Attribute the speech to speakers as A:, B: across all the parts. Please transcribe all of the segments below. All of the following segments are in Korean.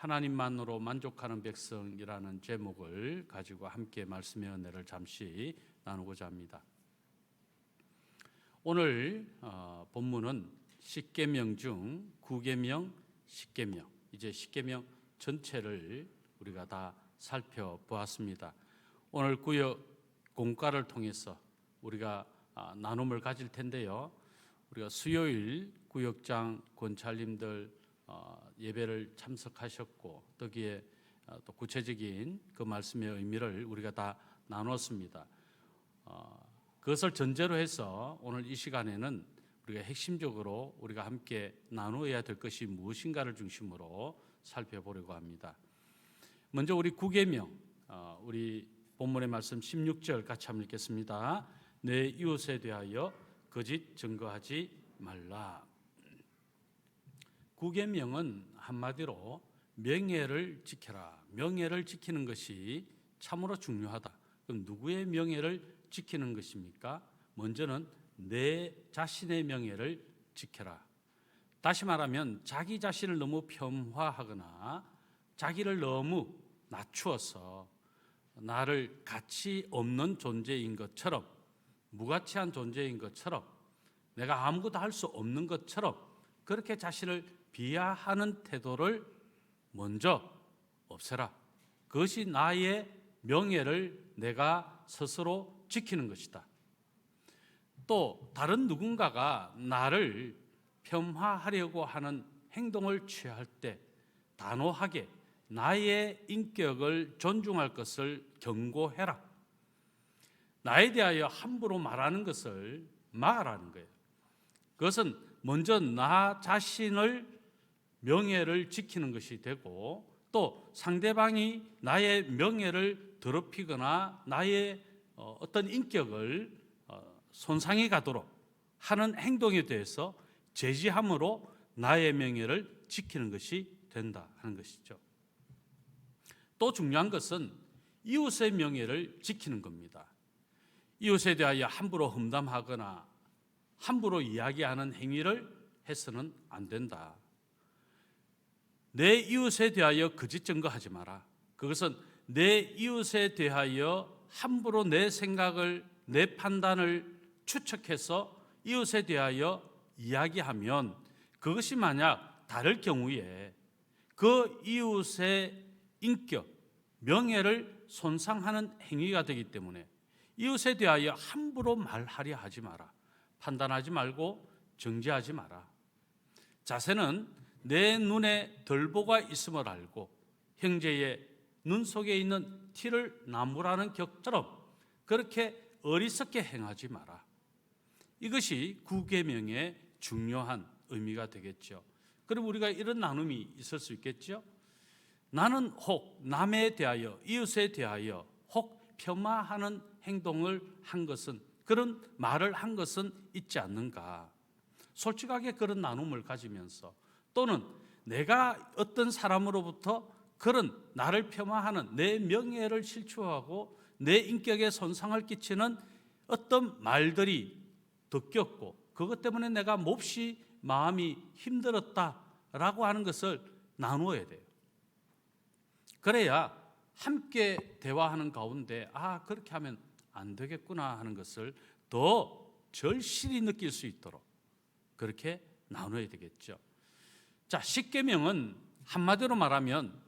A: 하나님만으로 만족하는 백성이라는 제목을 가지고 함께 말씀의 은혜를 잠시 나누고자 합니다. 오늘 본문은 십계명 중 구계명, 십계명, 이제 십계명 전체를 우리가 다 살펴보았습니다. 오늘 구역 공과를 통해서 우리가 나눔을 가질 텐데요. 우리가 수요일 구역장 권찰님들 예배를 참석하셨고 거기에 또 구체적인 그 말씀의 의미를 우리가 다 나눴습니다. 그것을 전제로 해서 오늘 이 시간에는 우리가 핵심적으로 우리가 함께 나누어야 될 것이 무엇인가를 중심으로 살펴보려고 합니다. 먼저 우리 구계명, 우리 본문의 말씀 16절 같이 한번 읽겠습니다. 내 이웃에 대하여 거짓 증거하지 말라. 구계명은 한마디로 명예를 지켜라. 명예를 지키는 것이 참으로 중요하다. 그럼 누구의 명예를 지키는 것입니까? 먼저는 내 자신의 명예를 지켜라. 다시 말하면 자기 자신을 너무 폄하하거나 자기를 너무 낮추어서 나를 가치 없는 존재인 것처럼, 무가치한 존재인 것처럼, 내가 아무것도 할 수 없는 것처럼 그렇게 자신을 비하하는 태도를 먼저 없애라. 그것이 나의 명예를 내가 스스로 지키는 것이다. 또 다른 누군가가 나를 폄하하려고 하는 행동을 취할 때 단호하게 나의 인격을 존중할 것을 경고해라. 나에 대하여 함부로 말하는 것을 막으라는 거예요. 그것은 먼저 나 자신을 명예를 지키는 것이 되고 또 상대방이 나의 명예를 더럽히거나 나의 어떤 인격을 손상해 가도록 하는 행동에 대해서 제지함으로 나의 명예를 지키는 것이 된다 하는 것이죠. 또 중요한 것은 이웃의 명예를 지키는 겁니다. 이웃에 대하여 함부로 험담하거나 함부로 이야기하는 행위를 해서는 안 된다. 내 이웃에 대하여 거짓 증거하지 마라. 그것은 내 이웃에 대하여 함부로 내 생각을, 내 판단을 추측해서 이웃에 대하여 이야기하면 그것이 만약 다를 경우에 그 이웃의 인격, 명예를 손상하는 행위가 되기 때문에 이웃에 대하여 함부로 말하려 하지 마라. 판단하지 말고 정죄하지 마라. 자세는 내 눈에 덜보가 있음을 알고 형제의 눈 속에 있는 티를 나무라는 격처럼 그렇게 어리석게 행하지 마라. 이것이 구계명의 중요한 의미가 되겠죠. 그럼 우리가 이런 나눔이 있을 수 있겠죠. 나는 혹 남에 대하여, 이웃에 대하여 혹 폄하하는 행동을 한 것은, 그런 말을 한 것은 있지 않는가. 솔직하게 그런 나눔을 가지면서 또는 내가 어떤 사람으로부터 그런 나를 폄하하는 내 명예를 실추하고 내 인격에 손상을 끼치는 어떤 말들이 듣겼고 그것 때문에 내가 몹시 마음이 힘들었다라고 하는 것을 나누어야 돼요. 그래야 함께 대화하는 가운데 그렇게 하면 안 되겠구나 하는 것을 더 절실히 느낄 수 있도록 그렇게 나눠야 되겠죠. 자, 십계명은 한마디로 말하면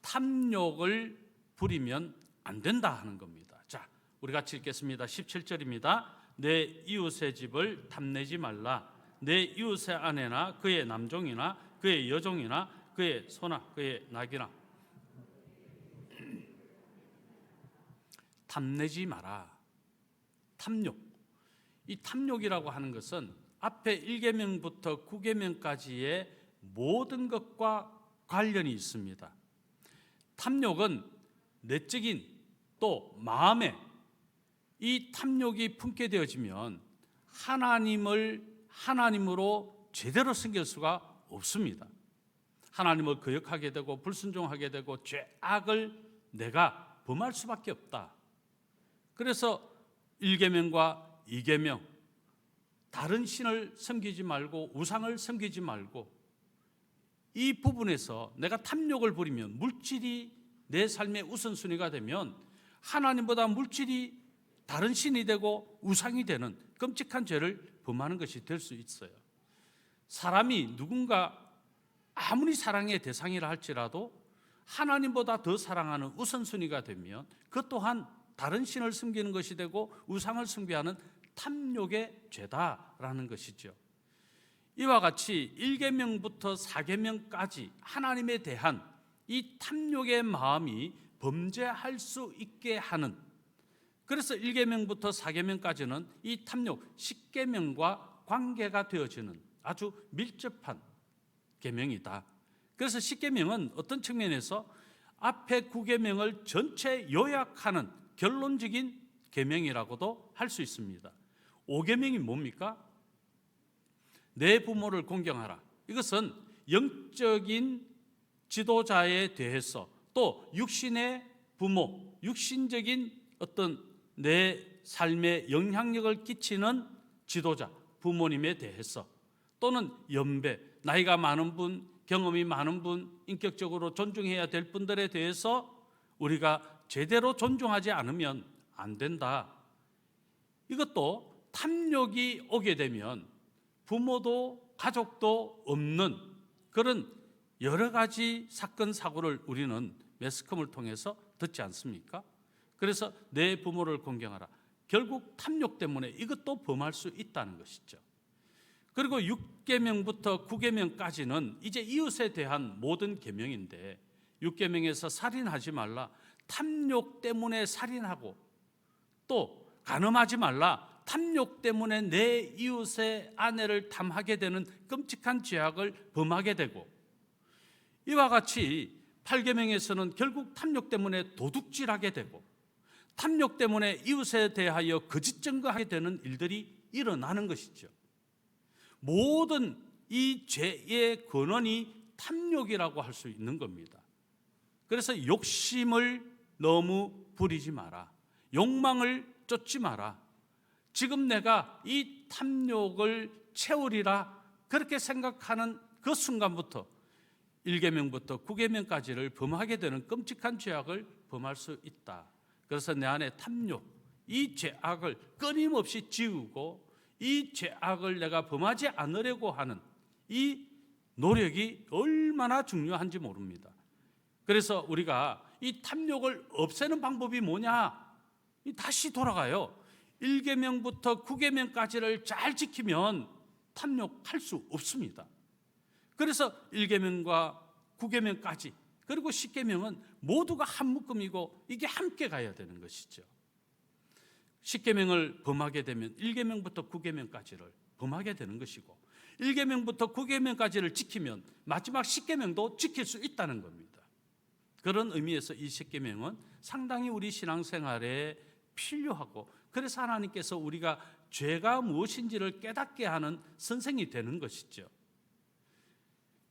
A: 탐욕을 부리면 안 된다 하는 겁니다. 자, 우리 같이 읽겠습니다. 17절입니다. 내 이웃의 집을 탐내지 말라. 내 이웃의 아내나 그의 남종이나 그의 여종이나 그의 소나 그의 낙이나 탐내지 마라. 탐욕. 이 탐욕이라고 하는 것은 앞에 1계명부터 9계명까지의 모든 것과 관련이 있습니다. 탐욕은 내적인 또 마음에 이 탐욕이 품게 되어지면 하나님으로 제대로 섬길 수가 없습니다. 하나님을 거역하게 되고 불순종하게 되고 죄악을 내가 범할 수밖에 없다. 그래서 1계명과 2계명 다른 신을 섬기지 말고 우상을 섬기지 말고 이 부분에서 내가 탐욕을 부리면, 물질이 내 삶의 우선순위가 되면 하나님보다 물질이 다른 신이 되고 우상이 되는 끔찍한 죄를 범하는 것이 될 수 있어요. 사람이 누군가 아무리 사랑의 대상이라 할지라도 하나님보다 더 사랑하는 우선순위가 되면 그 또한 다른 신을 섬기는 것이 되고 우상을 숭배하는 탐욕의 죄다라는 것이죠. 이와 같이 1계명부터 4계명까지 하나님에 대한 이 탐욕의 마음이 범죄할 수 있게 하는, 그래서 1계명부터 4계명까지는 이 탐욕 10계명과 관계가 되어지는 아주 밀접한 계명이다. 그래서 10계명은 어떤 측면에서 앞에 9계명을 전체 요약하는 결론적인 계명이라고도 할 수 있습니다. 5계명이 뭡니까? 내 부모를 공경하라. 이것은 영적인 지도자에 대해서, 또 육신의 부모, 육신적인 어떤 내 삶에 영향력을 끼치는 지도자, 부모님에 대해서, 또는 연배, 나이가 많은 분, 경험이 많은 분, 인격적으로 존중해야 될 분들에 대해서 우리가 제대로 존중하지 않으면 안 된다. 이것도 탐욕이 오게 되면 부모도 가족도 없는 그런 여러 가지 사건 사고를 우리는 매스컴을 통해서 듣지 않습니까? 그래서 내 부모를 공경하라. 결국 탐욕 때문에 이것도 범할 수 있다는 것이죠. 그리고 6계명부터 9계명까지는 이제 이웃에 대한 모든 계명인데, 6계명에서 살인하지 말라, 탐욕 때문에 살인하고, 또 간음하지 말라, 탐욕 때문에 내 이웃의 아내를 탐하게 되는 끔찍한 죄악을 범하게 되고, 이와 같이 8계명에서는 결국 탐욕 때문에 도둑질하게 되고, 탐욕 때문에 이웃에 대하여 거짓 증거하게 되는 일들이 일어나는 것이죠. 모든 이 죄의 근원이 탐욕이라고 할 수 있는 겁니다. 그래서 욕심을 너무 부리지 마라, 욕망을 쫓지 마라. 지금 내가 이 탐욕을 채우리라 그렇게 생각하는 그 순간부터 1계명부터 9계명까지를 범하게 되는 끔찍한 죄악을 범할 수 있다. 그래서 내 안에 탐욕, 이 죄악을 끊임없이 지우고 이 죄악을 내가 범하지 않으려고 하는 이 노력이 얼마나 중요한지 모릅니다. 그래서 우리가 이 탐욕을 없애는 방법이 뭐냐? 다시 돌아가요. 1계명부터 9계명까지를 잘 지키면 탐욕할 수 없습니다. 그래서 1계명과 9계명까지, 그리고 10계명은 모두가 한 묶음이고 이게 함께 가야 되는 것이죠. 10계명을 범하게 되면 1계명부터 9계명까지를 범하게 되는 것이고, 1계명부터 9계명까지를 지키면 마지막 10계명도 지킬 수 있다는 겁니다. 그런 의미에서 이 10계명은 상당히 우리 신앙생활에 필요하고, 그래서 하나님께서 우리가 죄가 무엇인지를 깨닫게 하는 선생이 되는 것이죠.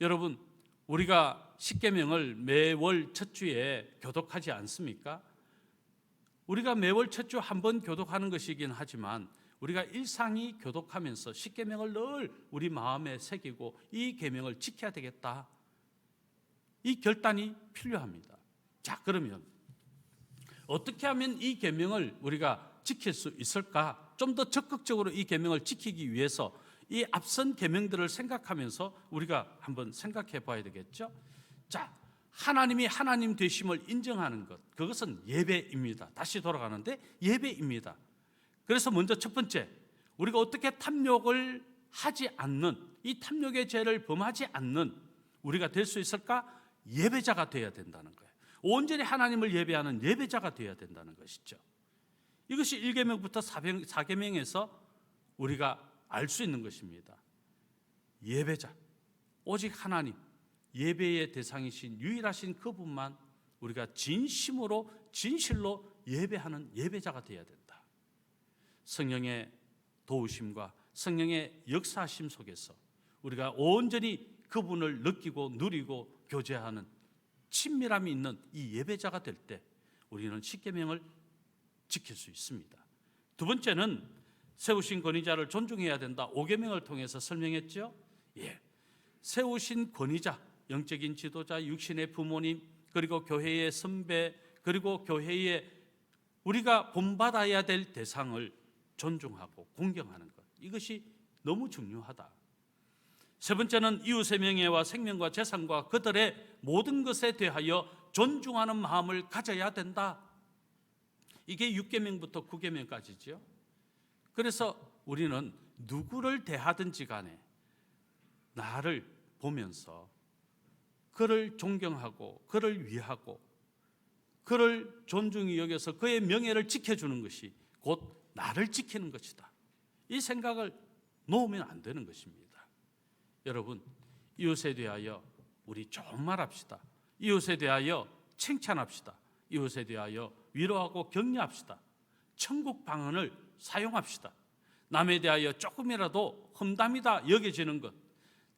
A: 여러분, 우리가 10계명을 매월 첫 주에 교독하지 않습니까? 우리가 매월 첫 주 한 번 교독하는 것이긴 하지만 우리가 일상이 교독하면서 10계명을 늘 우리 마음에 새기고 이 계명을 지켜야 되겠다, 이 결단이 필요합니다. 자, 그러면 어떻게 하면 이 계명을 우리가 지킬 수 있을까? 좀 더 적극적으로 이 계명을 지키기 위해서 이 앞선 계명들을 생각하면서 우리가 한번 생각해 봐야 되겠죠. 자, 하나님이 하나님 되심을 인정하는 것, 그것은 예배입니다. 다시 돌아가는데 예배입니다. 그래서 먼저 첫 번째, 우리가 어떻게 탐욕을 하지 않는, 이 탐욕의 죄를 범하지 않는 우리가 될 수 있을까? 예배자가 되어야 된다는 거예요. 온전히 하나님을 예배하는 예배자가 되어야 된다는 것이죠. 이것이 1계명부터 4계명에서 우리가 알 수 있는 것입니다. 예배자, 오직 하나님, 예배의 대상이신 유일하신 그분만 우리가 진심으로 진실로 예배하는 예배자가 되어야 된다. 성령의 도우심과 성령의 역사하심 속에서 우리가 온전히 그분을 느끼고 누리고 교제하는 친밀함이 있는 이 예배자가 될 때 우리는 10계명을 지킬 수 있습니다. 두 번째는 세우신 권위자를 존중해야 된다. 5계명을 통해서 설명했죠. 세우신 권위자, 영적인 지도자, 육신의 부모님, 그리고 교회의 선배, 그리고 교회의 우리가 본받아야 될 대상을 존중하고 공경하는 것, 이것이 너무 중요하다. 세 번째는 이웃의 명예와 생명과 재산과 그들의 모든 것에 대하여 존중하는 마음을 가져야 된다. 이게 6계명부터 9계명까지죠. 그래서 우리는 누구를 대하든지 간에 나를 보면서 그를 존경하고 그를 위하고 그를 존중히 여겨서 그의 명예를 지켜주는 것이 곧 나를 지키는 것이다. 이 생각을 놓으면 안 되는 것입니다. 여러분, 이웃에 대하여 우리 좋은 말 합시다. 이웃에 대하여 칭찬합시다. 이웃에 대하여 위로하고 격려합시다. 천국 방언을 사용합시다. 남에 대하여 조금이라도 험담이다 여겨지는 것,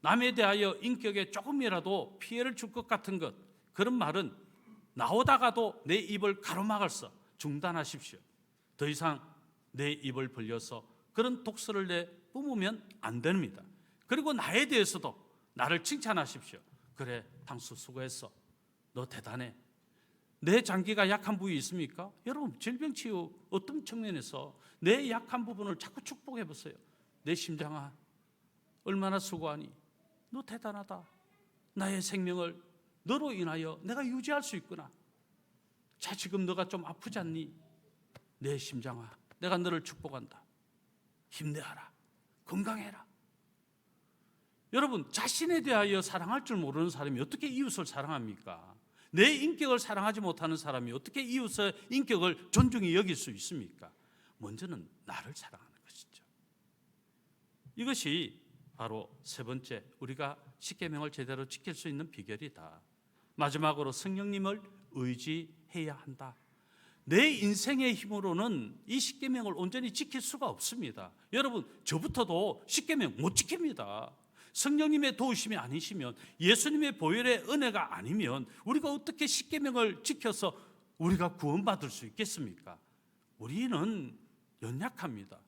A: 남에 대하여 인격에 조금이라도 피해를 줄 것 같은 것, 그런 말은 나오다가도 내 입을 가로막을서 중단하십시오. 더 이상 내 입을 벌려서 그런 독설을 내뿜으면 안 됩니다. 그리고 나에 대해서도 나를 칭찬하십시오. 그래, 당수 수고했어. 너 대단해. 내 장기가 약한 부위 있습니까? 여러분, 질병치유 어떤 측면에서 내 약한 부분을 자꾸 축복해 보세요. 내 심장아, 얼마나 수고하니? 너 대단하다. 나의 생명을 너로 인하여 내가 유지할 수 있구나. 자, 지금 너가 좀 아프지 않니? 내 심장아, 내가 너를 축복한다. 힘내라. 건강해라. 여러분, 자신에 대하여 사랑할 줄 모르는 사람이 어떻게 이웃을 사랑합니까? 내 인격을 사랑하지 못하는 사람이 어떻게 이웃의 인격을 존중히 여길 수 있습니까? 먼저는 나를 사랑하는 것이죠. 이것이 바로 세 번째, 우리가 십계명을 제대로 지킬 수 있는 비결이다. 마지막으로 성령님을 의지해야 한다. 내 인생의 힘으로는 이 십계명을 온전히 지킬 수가 없습니다. 여러분, 저부터도 십계명 못 지킵니다. 성령님의 도우심이 아니시면, 예수님의 보혈의 은혜가 아니면 우리가 어떻게 십계명을 지켜서 우리가 구원받을 수 있겠습니까? 우리는 연약합니다.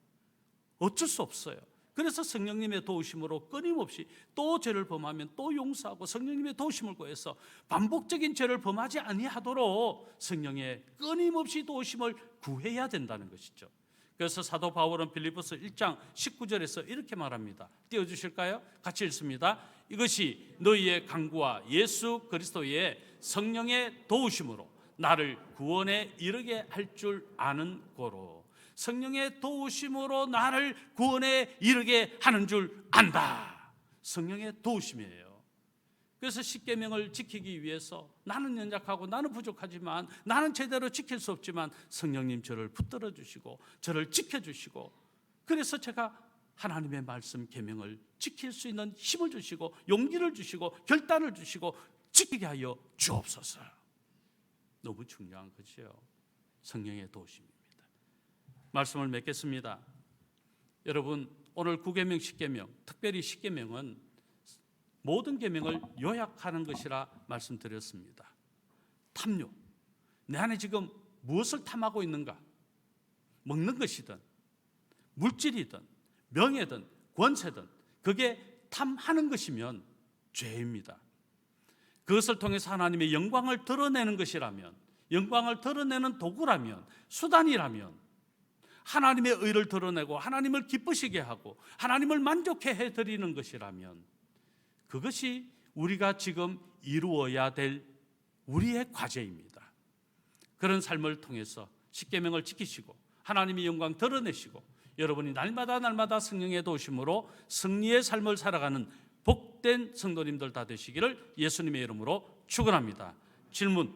A: 어쩔 수 없어요. 그래서 성령님의 도우심으로 끊임없이 또 죄를 범하면 또 용서하고 성령님의 도우심을 구해서 반복적인 죄를 범하지 아니하도록 성령의 끊임없이 도우심을 구해야 된다는 것이죠. 그래서 사도 바울은 빌립보서 1장 19절에서 이렇게 말합니다. 띄워주실까요? 같이 읽습니다. 이것이 너희의 간구와 예수 그리스도의 성령의 도우심으로 나를 구원에 이르게 할 줄 아는 고로. 성령의 도우심으로 나를 구원에 이르게 하는 줄 안다. 성령의 도우심이에요. 그래서 십계명을 지키기 위해서 나는 연약하고 나는 부족하지만, 나는 제대로 지킬 수 없지만 성령님 저를 붙들어 주시고 저를 지켜주시고, 그래서 제가 하나님의 말씀 계명을 지킬 수 있는 힘을 주시고 용기를 주시고 결단을 주시고 지키게 하여 주옵소서. 너무 중요한 것이에요. 성령의 도우심입니다. 말씀을 맺겠습니다. 여러분, 오늘 9계명 10계명, 특별히 10계명은 모든 계명을 요약하는 것이라 말씀드렸습니다. 탐욕, 내 안에 지금 무엇을 탐하고 있는가? 먹는 것이든 물질이든 명예든 권세든 그게 탐하는 것이면 죄입니다. 그것을 통해서 하나님의 영광을 드러내는 것이라면, 영광을 드러내는 도구라면, 수단이라면, 하나님의 의를 드러내고 하나님을 기쁘시게 하고 하나님을 만족해 해드리는 것이라면, 그것이 우리가 지금 이루어야 될 우리의 과제입니다. 그런 삶을 통해서 십계명을 지키시고 하나님의 영광 드러내시고 여러분이 날마다 성령의 도우심으로 승리의 삶을 살아가는 복된 성도님들 다 되시기를 예수님의 이름으로 축원합니다. 질문